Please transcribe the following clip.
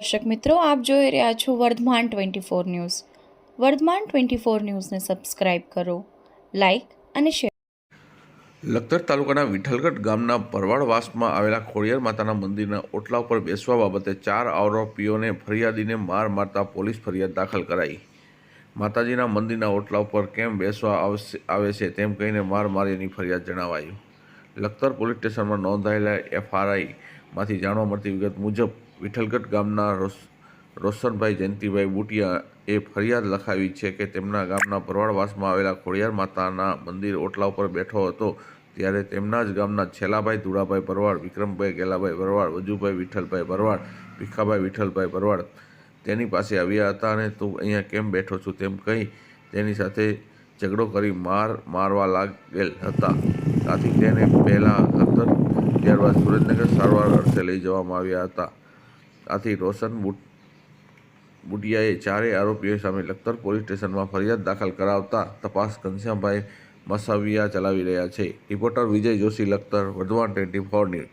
દર્શક મિત્રો, આપ જોઈ રહ્યા છો વર્ધમાન 24 ન્યૂઝ. વર્ધમાન 24 ન્યૂઝને સબસ્ક્રાઇબ કરો, લાઇક અને શેર. લખતર તાલુકાના વિઠ્ઠલગઢ ગામના ભરવાડવાસમાં આવેલા ખોડિયાર માતાના મંદિરના ઓટલા ઉપર બેસવા બાબતે 4 આરોપીઓને ફરિયાદીને માર મારતા પોલીસ ફરિયાદ દાખલ કરાઈ. માતાજીના મંદિરના ઓટલા ઉપર કેમ બેસવા આવે છે તેમ કહીને માર માર્યાની ફરિયાદ જણાવાયું. લખતર પોલીસ સ્ટેશનમાં નોંધાયેલા એફઆરઆઈમાંથી જાણવા મળતી વિગત મુજબ વિઠ્ઠલગઢ ગામના રોશનભાઈ જયંતિભાઈ બુટિયાએ ફરિયાદ લખાવી છે કે તેમના ગામના ભરવાડવાસમાં આવેલા ખોડિયાર માતાના મંદિર ઓટલા ઉપર બેઠો હતો ત્યારે તેમના જ ગામના છેલાભાઈ ધુળાભાઈ ભરવાડ, વિક્રમભાઈ ગેલાભાઈ ભરવાડ, વજુભાઈ વિઠ્ઠલભાઈ ભરવાડ, ભીખાભાઈ વિઠ્ઠલભાઈ ભરવાડ તેની પાસે આવ્યા હતા અને તું અહીંયા કેમ બેઠો છું તેમ કહી તેની સાથે ઝઘડો કરી મારવા લાગેલ હતા. આથી તેને પહેલાં લખતર ત્યારબાદ સુરેન્દ્રનગર સારવાર અર્થે લઈ જવામાં આવ્યા હતા. આથી રોશન બુટિયાએ 4 આરોપીઓ સામે લખતર પોલીસ સ્ટેશનમાં ફરિયાદ દાખલ કરાવતા તપાસ ઘનશ્યામભાઈ મસાવિયા ચલાવી રહ્યા છે. રિપોર્ટર વિજય જોશી, લખતર, વર્ધમાન 24 ન્યૂઝ.